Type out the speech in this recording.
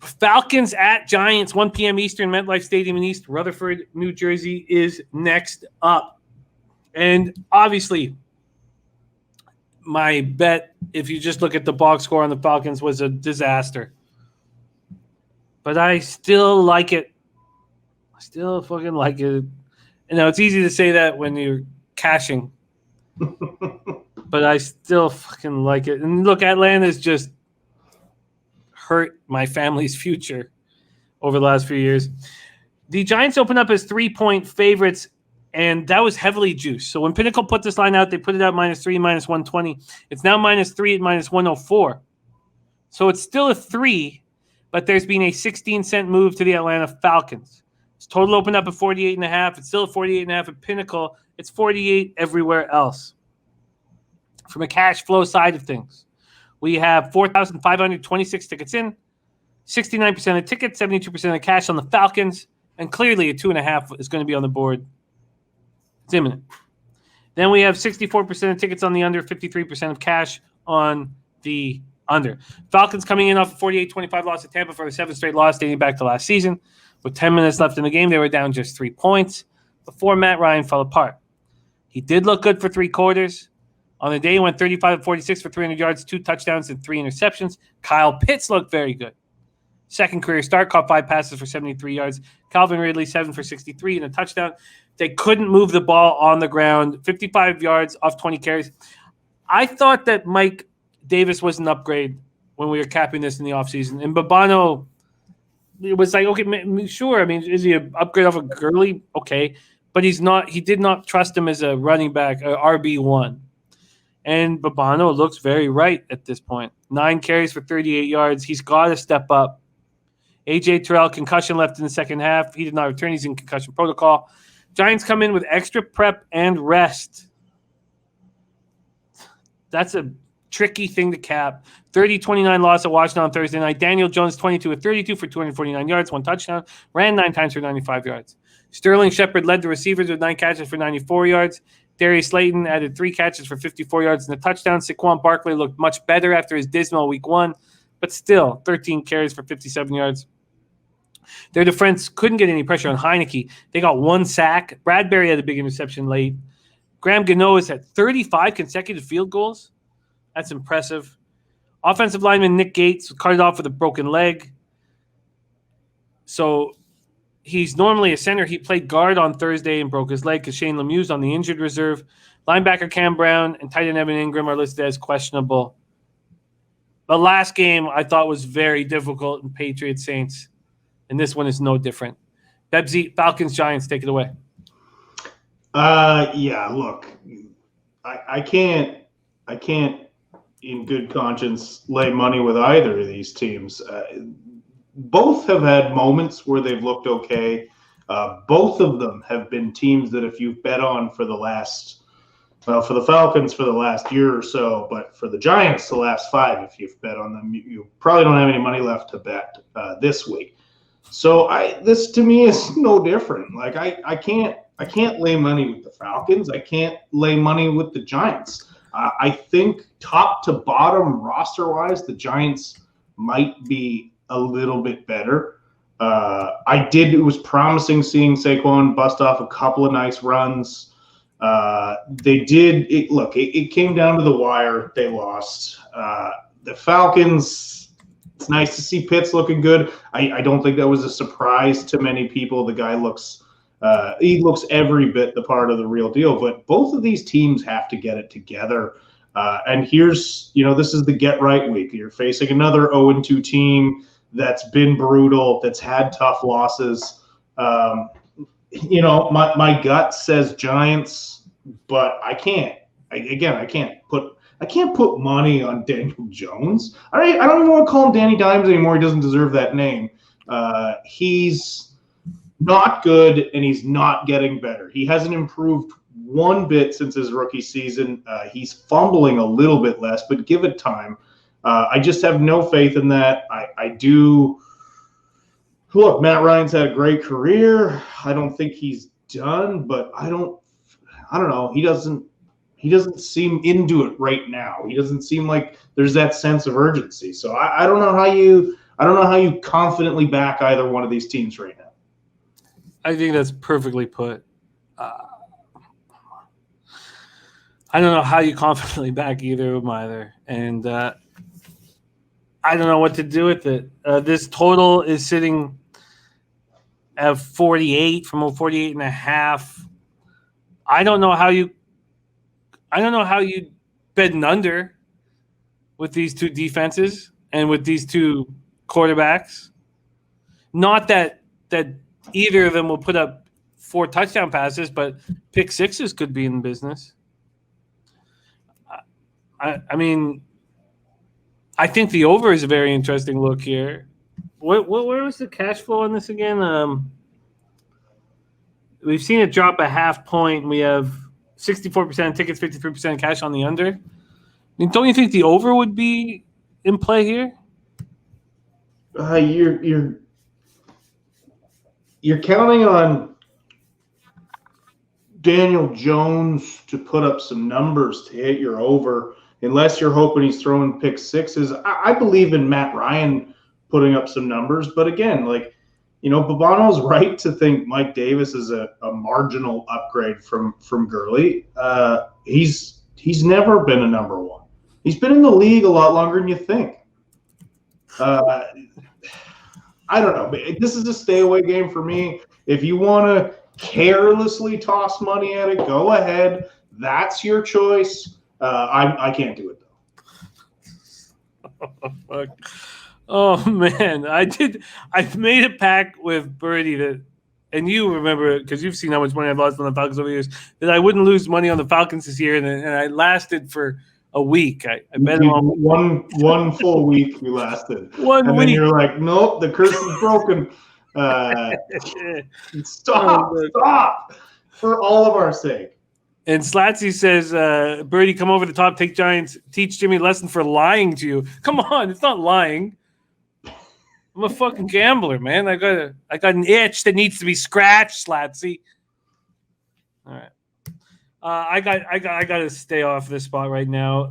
Falcons at Giants, 1 p.m. Eastern, MetLife Stadium in East Rutherford, New Jersey is next up. And obviously, my bet, if you just look at the box score on the Falcons, was a disaster. But I still like it. I still fucking like it. You know, it's easy to say that when you're cashing. But I still fucking like it. And look, Atlanta's just hurt my family's future over the last few years. The Giants opened up as 3-point favorites, and that was heavily juiced. So when Pinnacle put this line out, they put it out -3, -120. It's now -3 at -104. So it's still a 3, but there's been a 16-cent move to the Atlanta Falcons. It's total opened up at 48.5. It's still at 48.5 at Pinnacle. It's 48 everywhere else. From a cash flow side of things, we have 4,526 tickets in, 69% of tickets, 72% of cash on the Falcons, and clearly a 2.5 is going to be on the board. It's imminent. Then we have 64% of tickets on the under, 53% of cash on the under. Falcons coming in off a 48-25 loss at Tampa for the 7th straight loss dating back to last season. With 10 minutes left in the game, they were down just 3 points before Matt Ryan fell apart. He did look good for 3 quarters. On the day, he went 35-46 for 300 yards, 2 touchdowns, and 3 interceptions. Kyle Pitts looked very good. Second career start, caught 5 passes for 73 yards. Calvin Ridley, 7 for 63 and a touchdown. They couldn't move the ball on the ground. 55 yards off 20 carries. I thought that Mike Davis was an upgrade when we were capping this in the offseason. And Babano, it was like, okay, sure. I mean, is he an upgrade off of Gurley? Okay. But he's not. He did not trust him as a running back, RB1. And Babano looks very right at this point. 9 carries for 38 yards. He's got to step up. A.J. Terrell, concussion left in the second half. He did not return. He's in concussion protocol. Giants come in with extra prep and rest. That's a tricky thing to cap. 30-29 loss at Washington on Thursday night. Daniel Jones, 22-32 for 249 yards, 1 touchdown. Ran 9 times for 95 yards. Sterling Shepard led the receivers with 9 catches for 94 yards. Darius Slayton added 3 catches for 54 yards and a touchdown. Saquon Barkley looked much better after his dismal week 1, but still 13 carries for 57 yards. Their defense couldn't get any pressure on Heineke. They got 1 sack. Bradbury had a big interception late. Graham Gano has had 35 consecutive field goals. That's impressive. Offensive lineman Nick Gates cut it off with a broken leg. So he's normally a center. He played guard on Thursday and broke his leg because Shane Lemieux's on the injured reserve. Linebacker Cam Brown and tight end Evan Ingram are listed as questionable. The last game I thought was very difficult in Patriots Saints, and this one is no different. Bebsie, Falcons, Giants, take it away. Yeah, look, I can't in good conscience lay money with either of these teams. Both have had moments where they've looked okay. Both of them have been teams that if you've bet on for the last, well, for the Falcons for the last year or so, but for the Giants the last 5, if you've bet on them, you probably don't have any money left to bet this week. So this to me is no different. Like I can't lay money with the Falcons. I can't lay money with the Giants. I think top to bottom roster-wise, the Giants might be a little bit better. It was promising seeing Saquon bust off a couple of nice runs. It came down to the wire. They lost. The Falcons, it's nice to see Pitts looking good. I don't think that was a surprise to many people. The guy looks every bit the part of the real deal, but both of these teams have to get it together. And here's, this is the get right week. You're facing another 0-2 team that's been brutal, that's had tough losses. My gut says Giants, but I can't put money on Daniel Jones. I don't even want to call him Danny Dimes anymore. He doesn't deserve that name. He's not good, and he's not getting better. He hasn't improved one bit since his rookie season. He's fumbling a little bit less, but give it time. I just have no faith in that. I do. Look, Matt Ryan's had a great career. I don't think he's done, but I don't know. He doesn't seem into it right now. He doesn't seem like there's that sense of urgency. So I don't know how you I don't know how you confidently back either one of these teams right now. I think that's perfectly put. I don't know how you confidently back either of them either. And I don't know what to do with it. This total is sitting at 48 from a 48 and a half. I don't know how you bet an under with these two defenses and with these two quarterbacks. Not that either of them will put up 4 touchdown passes, but pick sixes could be in business. I mean, I think the over is a very interesting look here. Where was the cash flow on this again? We've seen it drop a half point. We have 64% tickets, 53% cash on the under. I mean, don't you think the over would be in play here? You're counting on Daniel Jones to put up some numbers to hit your over, unless you're hoping he's throwing pick sixes. I believe in Matt Ryan putting up some numbers, but again, Babano's right to think Mike Davis is a marginal upgrade from Gurley. He's never been a number one. He's been in the league a lot longer than you think. I don't know. This is a stay away game for me. If you want to carelessly toss money at it, go ahead. That's your choice. I can't do it though. Oh, fuck. Oh man, I made a pact with Birdie that, and you remember it because you've seen how much money I've lost on the Falcons over the years, that I wouldn't lose money on the Falcons this year, and I lasted for a week. I bet him on one full week. You lasted. One and week. Then you're like, nope, the curse is broken. Stop, for all of our sake. And Slatsy says, Birdie, come over the top, take Giants, teach Jimmy a lesson for lying to you. Come on, it's not lying. I'm a fucking gambler, man. I got an itch that needs to be scratched, Slatsy. All right. I got to stay off this spot right now.